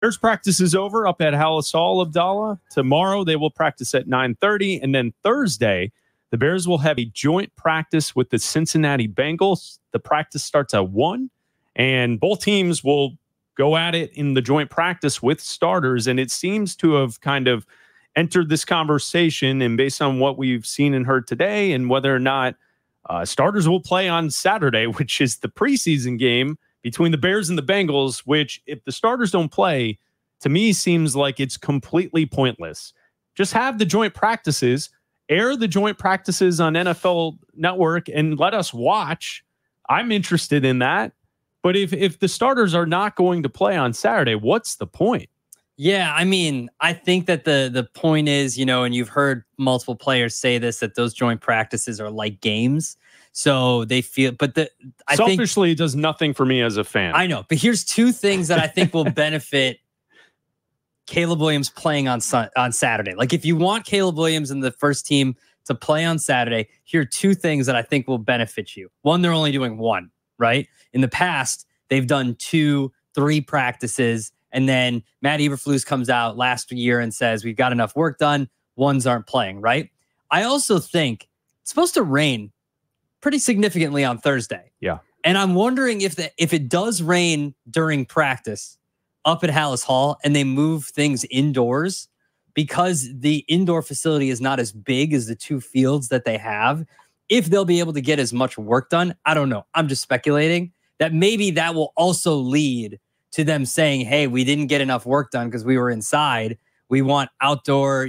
Bears practice is over up at Hallis Hall, Abdalla. Tomorrow they will practice at 9:30, and then Thursday the Bears will have a joint practice with the Cincinnati Bengals. The practice starts at 1, and both teams will go at it in the joint practice with starters, and it seems to have kind of entered this conversation, and based on what we've seen and heard today and whether or not starters will play on Saturday, which is the preseason game between the Bears and the Bengals, which if the starters don't play, to me seems like it's completely pointless. Just have the joint practices, air the joint practices on NFL Network, and let us watch. I'm interested in that. But if the starters are not going to play on Saturday, what's the point? Yeah, I mean, I think that the point is, and you've heard multiple players say this, that those joint practices are like games. So they feel, but selfishly, it does nothing for me as a fan. I know, but here's two things that I think will benefit Caleb Williams playing on Saturday. Like if you want Caleb Williams and the first team to play on Saturday, here are two things that I think will benefit you. One, they're only doing one, right? In the past, they've done 2, 3 practices, and then Matt Eberflus comes out last year and says, we've got enough work done. Ones aren't playing, right? I also think it's supposed to rain pretty significantly on Thursday. Yeah. And I'm wondering if it does rain during practice up at Hallis Hall and they move things indoors, because the indoor facility is not as big as the 2 fields that they have, if they'll be able to get as much work done. I don't know. I'm just speculating that maybe that will also lead to them saying, hey, we didn't get enough work done because we were inside. We want outdoor,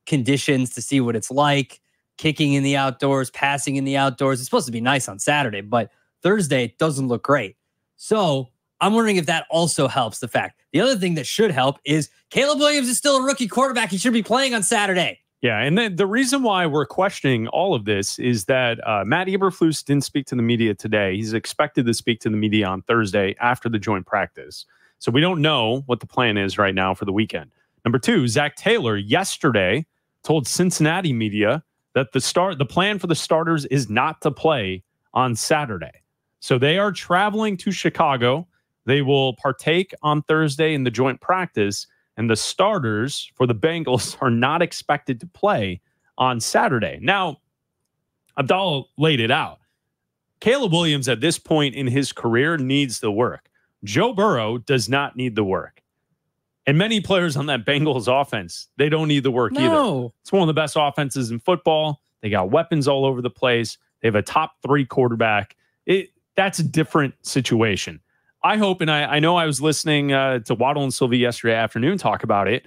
conditions to see what it's like, kicking in the outdoors, passing in the outdoors. It's supposed to be nice on Saturday, but Thursday it doesn't look great. So I'm wondering if that also helps the fact. The other thing that should help is Caleb Williams is still a rookie quarterback. He should be playing on Saturday. Yeah, and then the reason why we're questioning all of this is that Matt Eberflus didn't speak to the media today. He's expected to speak to the media on Thursday after the joint practice. So we don't know what the plan is right now for the weekend. Number 2, Zach Taylor yesterday told Cincinnati media that the plan for the starters is not to play on Saturday. So they are traveling to Chicago. They will partake on Thursday in the joint practice, and the starters for the Bengals are not expected to play on Saturday. Now, Abdalla laid it out. Caleb Williams at this point in his career needs the work. Joe Burrow does not need the work. And many players on that Bengals offense, they don't need the work either. It's one of the best offenses in football. They got weapons all over the place. They have a top 3 quarterback. That's a different situation. I hope, and I know I was listening to Waddle and Sylvie yesterday afternoon talk about it,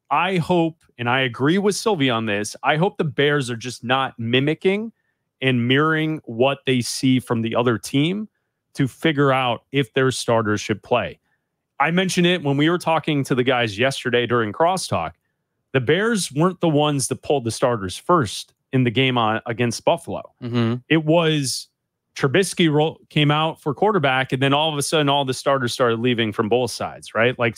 I hope, and I agree with Sylvie on this, I hope the Bears are just not mimicking and mirroring what they see from the other team to figure out if their starters should play. I mentioned it when we were talking to the guys yesterday during Crosstalk. The Bears weren't the ones that pulled the starters first in the game against Buffalo. Mm-hmm. It was Trubisky came out for quarterback, and then all of a sudden, all the starters started leaving from both sides, right? Like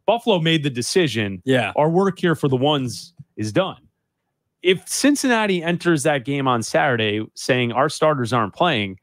Buffalo made the decision, our work here for the ones is done. If Cincinnati enters that game on Saturday saying our starters aren't playing,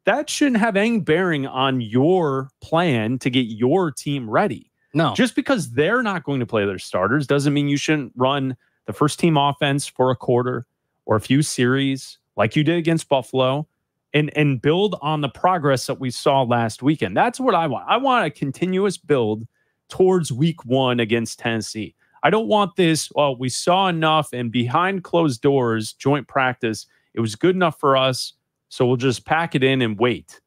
that shouldn't have any bearing on your plan to get your team ready. No. Just because they're not going to play their starters doesn't mean you shouldn't run the first team offense for a quarter or a few series like you did against Buffalo, and build on the progress that we saw last weekend. That's what I want. I want a continuous build towards week 1 against Tennessee. I don't want this, we saw enough and behind closed doors, joint practice, it was good enough for us, so we'll just pack it in and wait.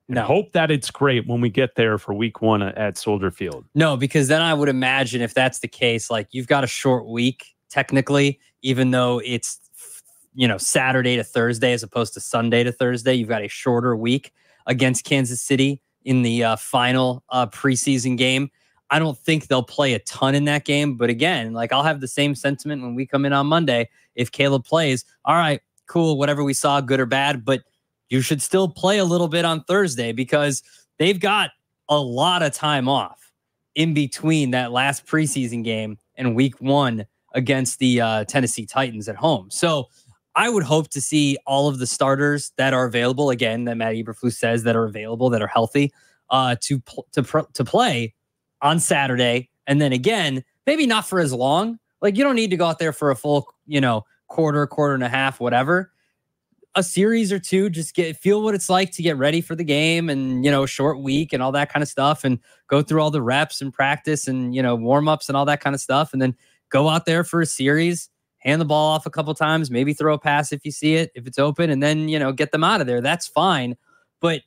And hope that it's great when we get there for week 1 at Soldier Field. No, because then I would imagine if that's the case, like you've got a short week, technically, even though it's Saturday to Thursday as opposed to Sunday to Thursday. You've got a shorter week against Kansas City in the final preseason game. I don't think they'll play a ton in that game. But again, like I'll have the same sentiment when we come in on Monday. If Caleb plays, all right, cool, whatever we saw, good or bad. But you should still play a little bit on Thursday because they've got a lot of time off in between that last preseason game and week 1 against the Tennessee Titans at home. So I would hope to see all of the starters that are available, again, that Matt Eberflus says that are available, that are healthy, to play on Saturday. And then again, maybe not for as long. Like, you don't need to go out there for a full, quarter and a half, whatever. A series or two, just feel what it's like to get ready for the game and, short week and all that kind of stuff, and go through all the reps and practice and, warm-ups and all that kind of stuff. And then go out there for a series, hand the ball off a couple times, maybe throw a pass if you see it, if it's open, and then, get them out of there. That's fine. But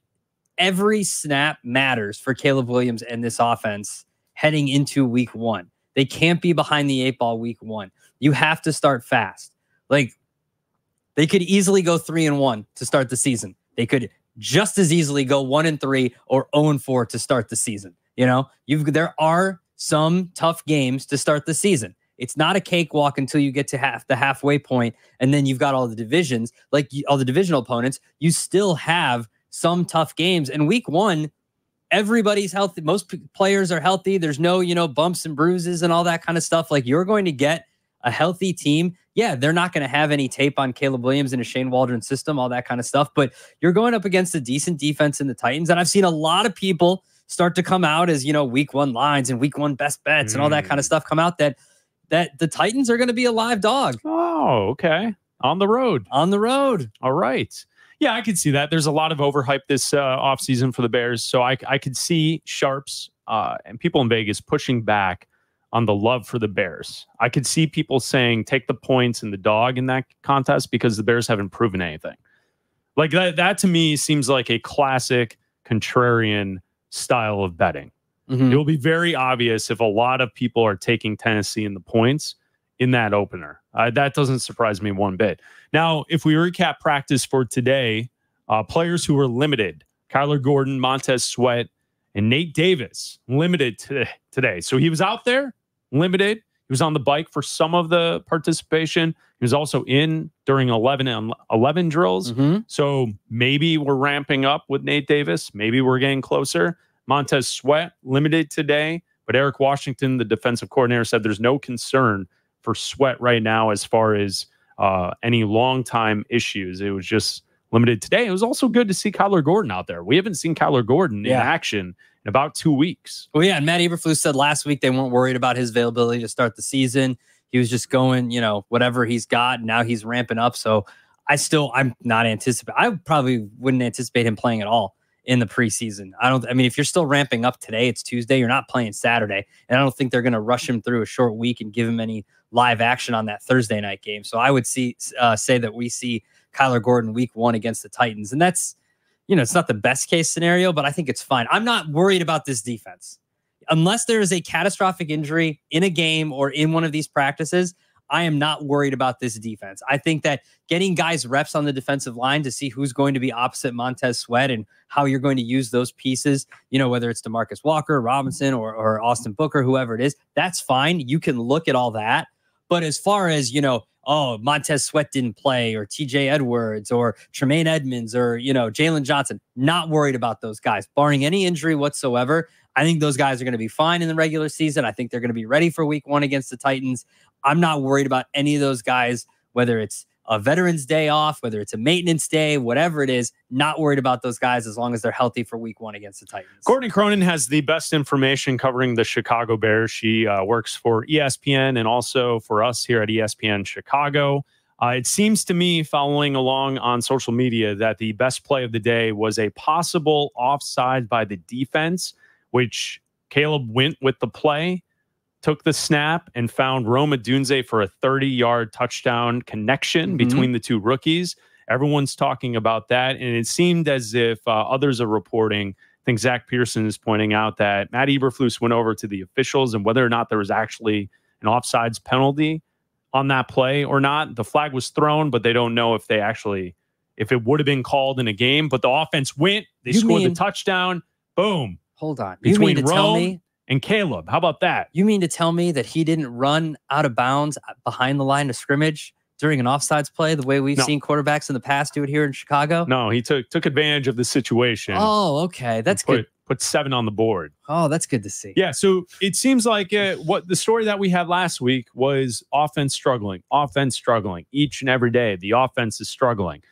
every snap matters for Caleb Williams and this offense heading into week 1. They can't be behind the 8 ball week 1. You have to start fast. Like, they could easily go 3-1 to start the season. They could just as easily go 1-3 or 0-4 to start the season. There are some tough games to start the season. It's not a cakewalk until you get to the halfway point, and then you've got all the divisions, like all the divisional opponents. You still have some tough games. And week 1, everybody's healthy. Most players are healthy. There's no, bumps and bruises and all that kind of stuff. Like, you're going to get a healthy team. Yeah, they're not going to have any tape on Caleb Williams in a Shane Waldron system, all that kind of stuff. But you're going up against a decent defense in the Titans. And I've seen a lot of people start to come out as, week 1 lines and week 1 best bets and all that kind of stuff come out that the Titans are going to be a live dog. Oh, okay. On the road. All right. Yeah, I could see that. There's a lot of overhype this offseason for the Bears. So I could see sharps and people in Vegas pushing back on the love for the Bears. I could see people saying, take the points and the dog in that contest because the Bears haven't proven anything. Like that to me seems like a classic contrarian style of betting. Mm-hmm. It will be very obvious if a lot of people are taking Tennessee in the points in that opener. That doesn't surprise me one bit. Now, if we recap practice for today, players who were limited, Kyler Gordon, Montez Sweat, and Nate Davis, limited today. So he was out there, limited. He was on the bike for some of the participation. He was also in during 11 drills. Mm-hmm. So maybe we're ramping up with Nate Davis. Maybe we're getting closer. Montez Sweat, limited today. But Eric Washington, the defensive coordinator, said there's no concern for Sweat right now as far as any long-time issues. It was just limited today. It was also good to see Kyler Gordon out there. We haven't seen Kyler Gordon in action in about 2 weeks. Well, yeah, and Matt Eberflus said last week they weren't worried about his availability to start the season. He was just going, whatever he's got. Now he's ramping up. So I'm not anticipating. I probably wouldn't anticipate him playing at all in the preseason. If you're still ramping up today, it's Tuesday, you're not playing Saturday. And I don't think they're going to rush him through a short week and give him any live action on that Thursday night game. So I would say that we see Kyler Gordon week 1 against the Titans. And that's, it's not the best case scenario, but I think it's fine. I'm not worried about this defense. Unless there is a catastrophic injury in a game or in one of these practices, I am not worried about this defense. I think that getting guys reps on the defensive line to see who's going to be opposite Montez Sweat and how you're going to use those pieces, whether it's DeMarcus Walker, Robinson, or Austin Booker, whoever it is, that's fine. You can look at all that. But as far as, Montez Sweat didn't play, or TJ Edwards, or Tremaine Edmonds, or, Jalen Johnson, not worried about those guys. Barring any injury whatsoever, I think those guys are going to be fine in the regular season. I think they're going to be ready for week 1 against the Titans. I'm not worried about any of those guys, whether it's a Veterans Day off, whether it's a maintenance day, whatever it is, not worried about those guys as long as they're healthy for week 1 against the Titans. Courtney Cronin has the best information covering the Chicago Bears. She works for ESPN and also for us here at ESPN Chicago. It seems to me, following along on social media, that the best play of the day was a possible offside by the defense, which Caleb went with the play, took the snap, and found Rome Odunze for a 30-yard touchdown connection between the two rookies. Everyone's talking about that, and it seemed as if others are reporting. I think Zach Pearson is pointing out that Matt Eberflus went over to the officials, and whether or not there was actually an offsides penalty on that play or not. The flag was thrown, but they don't know if it would have been called in a game. But the offense went. They scored the touchdown. Boom. Hold on. Between Rome and Caleb. How about that? You mean to tell me that he didn't run out of bounds behind the line of scrimmage during an offsides play the way we've seen quarterbacks in the past do it here in Chicago? No, he took advantage of the situation. Oh, okay. That's good. Put 7 on the board. Oh, that's good to see. Yeah, so it seems like what the story that we had last week was offense struggling each and every day. The offense is struggling.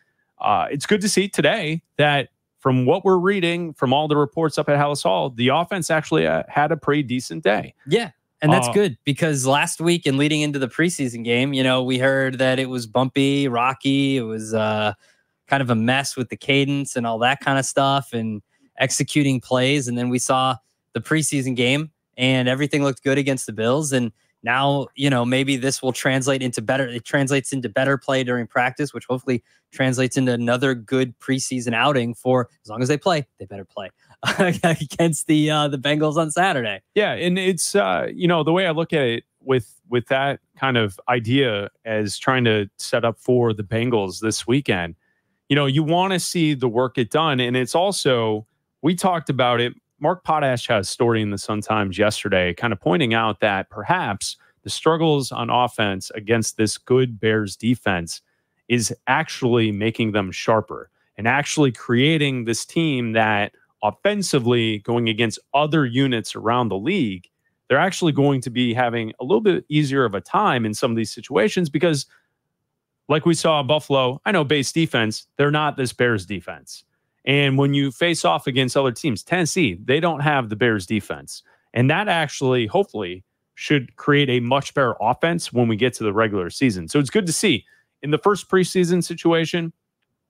It's good to see today that from what we're reading from all the reports up at Hallis Hall, the offense actually had a pretty decent day. Yeah. And that's good because last week and leading into the preseason game, we heard that it was bumpy, rocky. It was kind of a mess with the cadence and all that kind of stuff and executing plays. And then we saw the preseason game and everything looked good against the Bills. And now, maybe this will translate into better. It translates into better play during practice, which hopefully translates into another good preseason outing for, as long as they play, they better play against the Bengals on Saturday. Yeah. And it's, the way I look at it with that kind of idea as trying to set up for the Bengals this weekend, you want to see the work get done. And it's also, we talked about it. Mark Potash had a story in the Sun-Times yesterday kind of pointing out that perhaps the struggles on offense against this good Bears defense is actually making them sharper and actually creating this team that offensively going against other units around the league, they're actually going to be having a little bit easier of a time in some of these situations because like we saw in Buffalo, I know base defense, they're not this Bears defense. And when you face off against other teams, Tennessee, they don't have the Bears defense. And that actually, hopefully, should create a much better offense when we get to the regular season. So it's good to see. In the first preseason situation,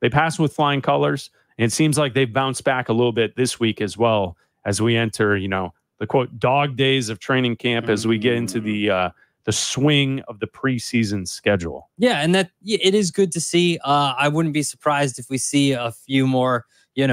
they passed with flying colors. And it seems like they've bounced back a little bit this week as well as we enter, the quote, dog days of training camp as we get into the swing of the preseason schedule. Yeah, and that it is good to see. I wouldn't be surprised if we see a few more,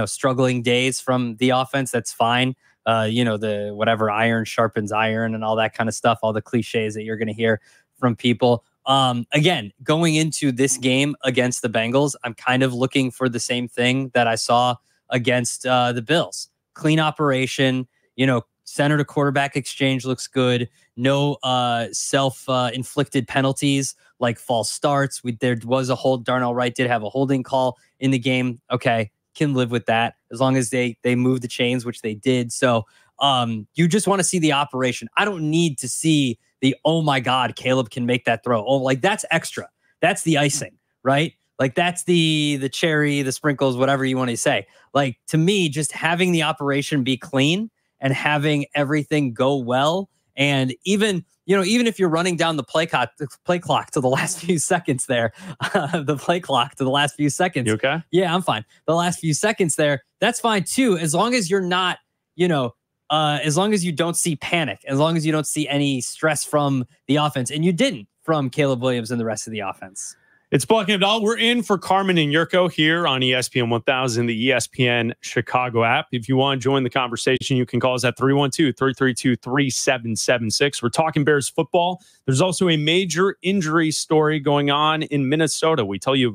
struggling days from the offense. That's fine. The whatever iron sharpens iron and all that kind of stuff, all the cliches that you're going to hear from people. Again, going into this game against the Bengals, I'm kind of looking for the same thing that I saw against the Bills. Clean operation, center to quarterback exchange looks good. No self-inflicted penalties like false starts. There was a hold. Darnell Wright did have a holding call in the game. Okay, can live with that as long as they move the chains, which they did. So you just want to see the operation. I don't need to see the, oh my God, Caleb can make that throw. Oh, like that's extra. That's the icing, right? Like that's the cherry, the sprinkles, whatever you want to say. Like to me, just having the operation be clean and having everything go well. And even if you're running down the play clock to the last few seconds there, the play clock to the last few seconds. You okay? Yeah, I'm fine. The last few seconds there, that's fine too. As long as you're not, as long as you don't see panic, as long as you don't see any stress from the offense, and you didn't from Caleb Williams and the rest of the offense. It's Bleck and Abdalla. We're in for Carmen and Jurko here on ESPN 1000, the ESPN Chicago app. If you want to join the conversation, you can call us at 312-332-3776. We're talking Bears football. There's also a major injury story going on in Minnesota. We tell you